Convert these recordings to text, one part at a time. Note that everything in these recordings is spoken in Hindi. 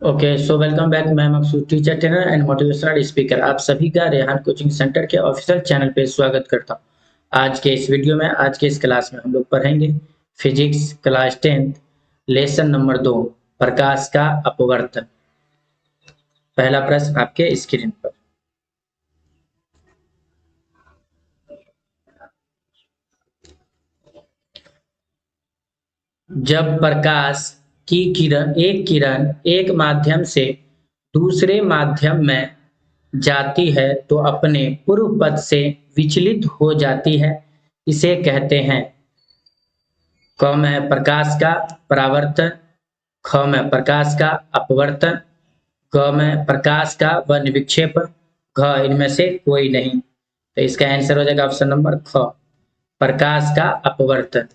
Okay so welcome back. मैं Maqsood teacher trainer and motivational speaker आप सभी का रेहान कोचिंग सेंटर के ऑफिशियल चैनल पे स्वागत करता हूँ। आज के इस वीडियो में आज के इस क्लास में हम लोग पढ़ेंगे फिजिक्स क्लास 10 लेसन नंबर 2 प्रकाश का अपवर्तन। पहला प्रश्न आपके स्क्रीन पर। जब प्रकाश की किरण एक माध्यम से दूसरे माध्यम में जाती है तो अपने पूर्व पथ से विचलित हो जाती है। इसे कहते हैं क में प्रकाश का परावर्तन, ख में प्रकाश का अपवर्तन, ग में प्रकाश का वन विक्षेपण, घ इनमें से कोई नहीं। तो इसका आंसर हो जाएगा ऑप्शन नंबर ख, प्रकाश का अपवर्तन।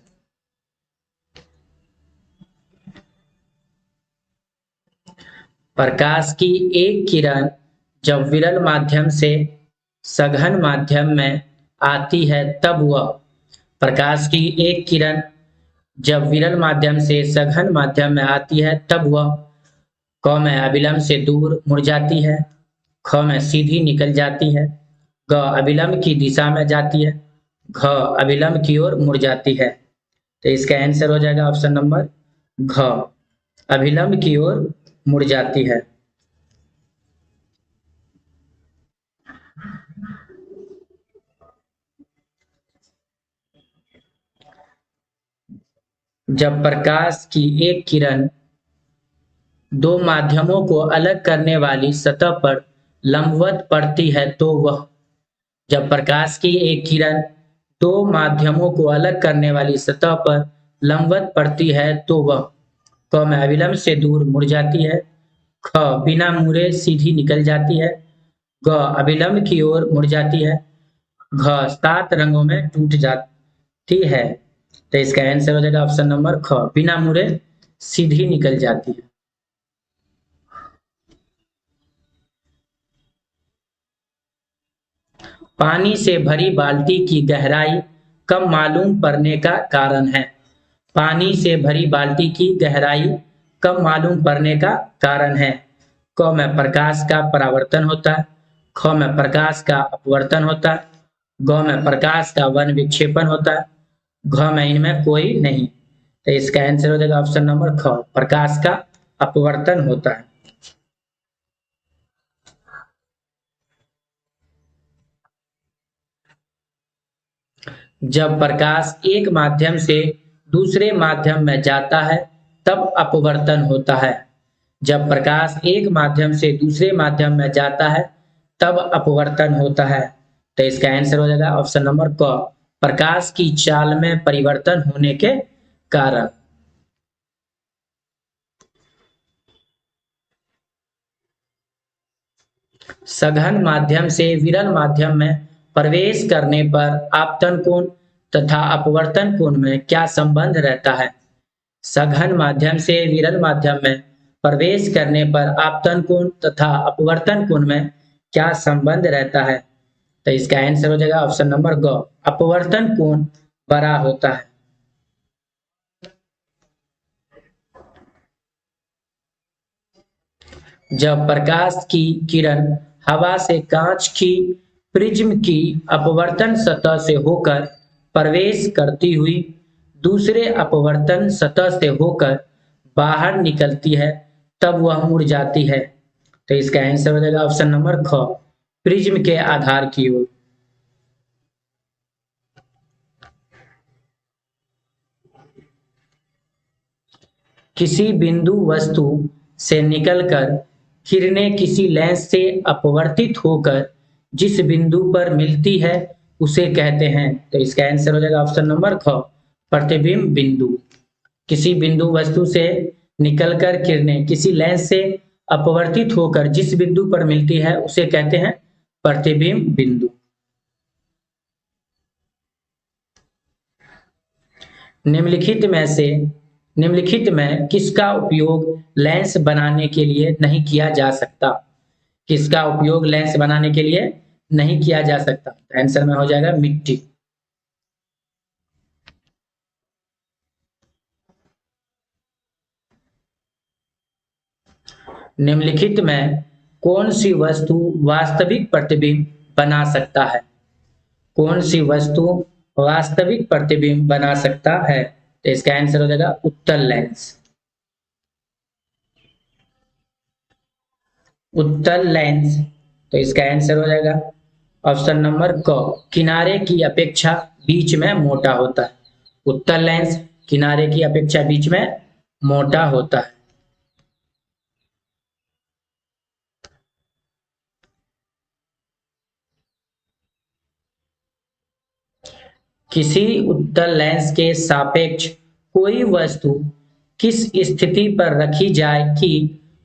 प्रकाश की एक किरण जब विरल माध्यम से सघन माध्यम में आती है तब वह प्रकाश की एक किरण जब विरल माध्यम से सघन माध्यम में आती है तब वह क में अविलंब से दूर मुड़ जाती है, ख में सीधी निकल जाती है, ग अविलंब की दिशा में जाती है, घ अविलंब की ओर मुड़ जाती है। तो इसका आंसर हो जाएगा ऑप्शन नंबर घ, अविलंब की ओर मुड़ जाती है। जब प्रकाश की एक किरण दो माध्यमों को अलग करने वाली सतह पर लंबवत पड़ती है तो वह जब प्रकाश की एक किरण दो माध्यमों को अलग करने वाली सतह पर लंबवत पड़ती है तो वह क में अविलंब से दूर मुड़ जाती है, ख बिना मुड़े सीधी निकल जाती है, ग अविलंब की ओर मुड़ जाती है, घ 7 रंगों में टूट जाती है। तो इसका आंसर हो जाएगा ऑप्शन नंबर ख, बिना मुड़े सीधी निकल जाती है। पानी से भरी बाल्टी की गहराई कम मालूम पड़ने का कारण है। पानी से भरी बाल्टी की गहराई कम मालूम पड़ने का कारण है। क में प्रकाश का परावर्तन होता है, ख में प्रकाश का अपवर्तन होता है, ग में प्रकाश का वन विक्षेपण होता है, घ में इनमें कोई नहीं। तो इसका आंसर हो जाएगा ऑप्शन नंबर ख, प्रकाश का अपवर्तन होता है। जब प्रकाश एक माध्यम से दूसरे माध्यम में जाता है तब अपवर्तन होता है। जब प्रकाश एक माध्यम से दूसरे माध्यम में जाता है तब अपवर्तन होता है। तो इसका आंसर हो जाएगा ऑप्शन नंबर क, प्रकाश की चाल में परिवर्तन होने के कारण। सघन माध्यम से विरल माध्यम में प्रवेश करने पर आपतन कोण तथा अपवर्तन कोण में क्या संबंध रहता है? सघन माध्यम से विरल माध्यम में प्रवेश करने पर आपतन कोण तथा अपवर्तन कोण में क्या संबंध रहता है? तो इसका आंसर हो जाएगा ऑप्शन नंबर ग, अपवर्तन कोण बड़ा होता है। जब प्रकाश की किरण हवा से कांच की प्रिज्म की अपवर्तन सतह से होकर प्रवेश करती हुई दूसरे अपवर्तन सतह से होकर बाहर निकलती है तब वह मुड़ जाती है। तो इसका आंसर हो जाएगा ऑप्शन नंबर ख, प्रिज्म के आधार की ओर। किसी बिंदु वस्तु से निकलकर किरणें किसी लेंस से अपवर्तित होकर जिस बिंदु पर मिलती है उसे कहते हैं। तो इसका आंसर हो जाएगा ऑप्शन नंबर ख, प्रतिबिंब बिंदु। किसी बिंदु वस्तु से निकलकर किरणें किसी लेंस से अपवर्तित होकर जिस बिंदु पर मिलती है उसे कहते हैं प्रतिबिंब बिंदु। निम्नलिखित में से निम्नलिखित में किसका उपयोग लेंस बनाने के लिए नहीं किया जा सकता? किसका उपयोग लेंस बनाने के लिए नहीं किया जा सकता? आंसर में हो जाएगा मिट्टी। निम्नलिखित में कौन सी वस्तु वास्तविक प्रतिबिंब बना सकता है? कौन सी वस्तु वास्तविक प्रतिबिंब बना सकता है? तो इसका आंसर हो जाएगा उत्तल लेंस। उत्तल लेंस, तो इसका आंसर हो जाएगा ऑप्शन नंबर क, किनारे की अपेक्षा बीच में मोटा होता है। उत्तल लेंस किनारे की अपेक्षा बीच में मोटा होता है। किसी उत्तल लेंस के सापेक्ष कोई वस्तु किस स्थिति पर रखी जाए कि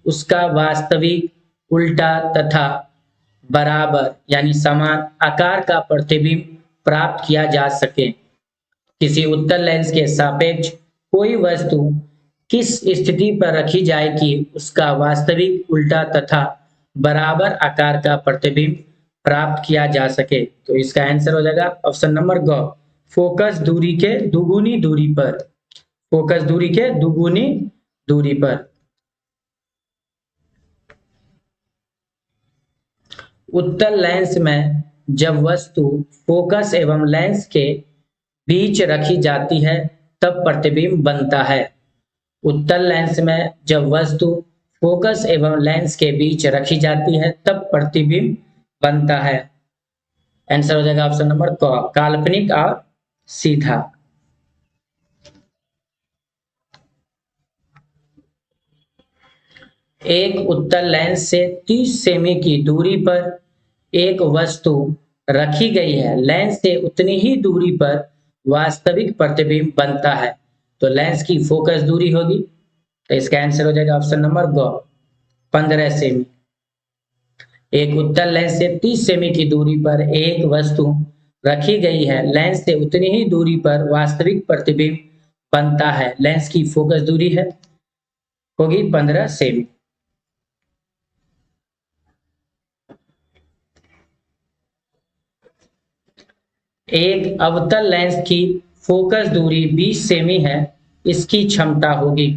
उसका वास्तविक उल्टा तथा बराबर यानी समान आकार का प्रतिबिंब प्राप्त किया जा सके? किसी उत्तल लेंस के सापेक्ष कोई वस्तु किस स्थिति पर रखी जाए कि उसका वास्तविक उल्टा तथा बराबर आकार का प्रतिबिंब प्राप्त किया जा सके? तो इसका आंसर हो जाएगा ऑप्शन नंबर ग, फोकस दूरी के दुगुनी दूरी पर। फोकस दूरी के दुगुनी दूरी पर। उत्तल लेंस में जब वस्तु फोकस एवं लेंस के बीच रखी जाती है तब प्रतिबिंब बनता है। उत्तल लेंस में जब वस्तु फोकस एवं लेंस के बीच रखी जाती है तब प्रतिबिंब बनता है। आंसर हो जाएगा ऑप्शन नंबर क, काल्पनिक और सीधा। एक उत्तल लेंस से 30 सेमी की दूरी पर एक वस्तु रखी गई है। लेंस से उतनी ही दूरी पर वास्तविक प्रतिबिंब बनता है। तो लेंस की फोकस दूरी होगी, तो इसका आंसर हो जाएगा ऑप्शन नंबर ग, 15 सेमी। एक उत्तल लेंस से 30 सेमी की दूरी पर एक वस्तु रखी गई है। लेंस से उतनी ही दूरी पर वास्तविक प्रतिबिंब बनता है। लेंस की फोकस दूरी है होगी 15 सेमी। एक अवतल लेंस की फोकस दूरी 20 सेमी है, इसकी क्षमता होगी।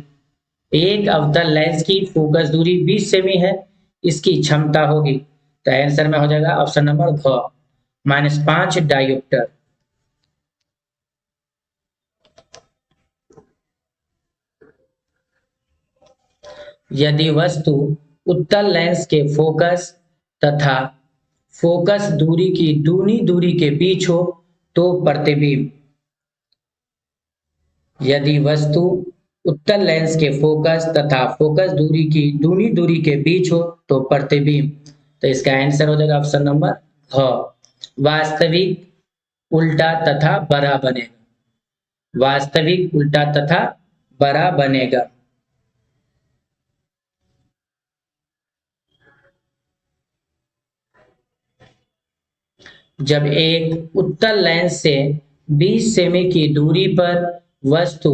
एक अवतल लेंस की फोकस दूरी 20 सेमी है, इसकी क्षमता होगी। तो आंसर में हो जाएगा ऑप्शन नंबर घ, -5 डायोप्टर। यदि वस्तु उत्तल लेंस के फोकस तथा फोकस दूरी की दूनी दूरी के बीच हो तो प्रतिबिंब। यदि वस्तु उत्तल लेंस के फोकस तथा फोकस दूरी की दूनी दूरी के बीच हो तो प्रतिबिंब। तो इसका आंसर हो जाएगा ऑप्शन नंबर घ, वास्तविक उल्टा तथा बड़ा बनेगा। वास्तविक उल्टा तथा बड़ा बनेगा। जब एक उत्तल लेंस से 20 सेमी की दूरी पर वस्तु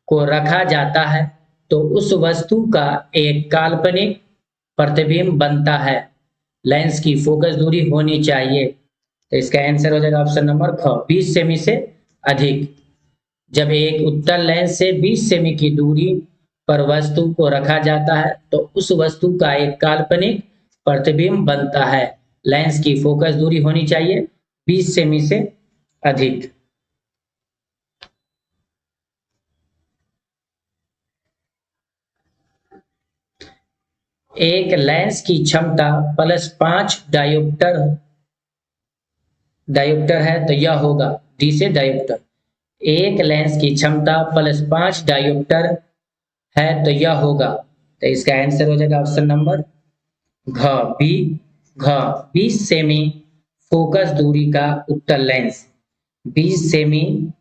को रखा जाता है तो उस वस्तु का एक काल्पनिक प्रतिबिंब बनता है। लेंस की फोकस दूरी होनी चाहिए। तो इसका आंसर हो जाएगा ऑप्शन नंबर ख, 20 सेमी से अधिक। जब एक उत्तल लेंस से 20 सेमी की दूरी पर वस्तु को रखा जाता है तो उस वस्तु का एक काल्पनिक प्रतिबिंब बनता है। लेंस की फोकस दूरी होनी चाहिए 20 सेमी से अधिक। एक लेंस की क्षमता +5 डायोप्टर है तो यह होगा, डी से डायोप्टर। एक लेंस की क्षमता +5 डायोप्टर है तो यह होगा। तो इसका आंसर हो जाएगा ऑप्शन नंबर घ, बी घ, 20 सेमी फोकस दूरी का उत्तल लेंस। 20 सेमी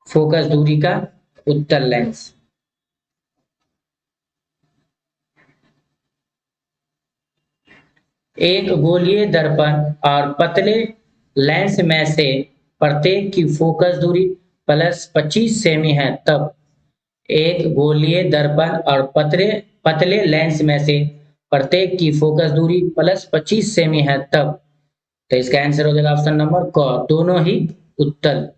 फोकस दूरी का उत्तल लेंस। एक गोलीय दर्पण और पतले लेंस में से प्रत्येक की फोकस दूरी +25 सेमी है तब एक गोलीय दर्पण और पतले लेंस में से प्रत्येक की फोकस दूरी +25 सेमी है तब। तो इसका आंसर हो जाएगा ऑप्शन नंबर क, दोनों ही उत्तल।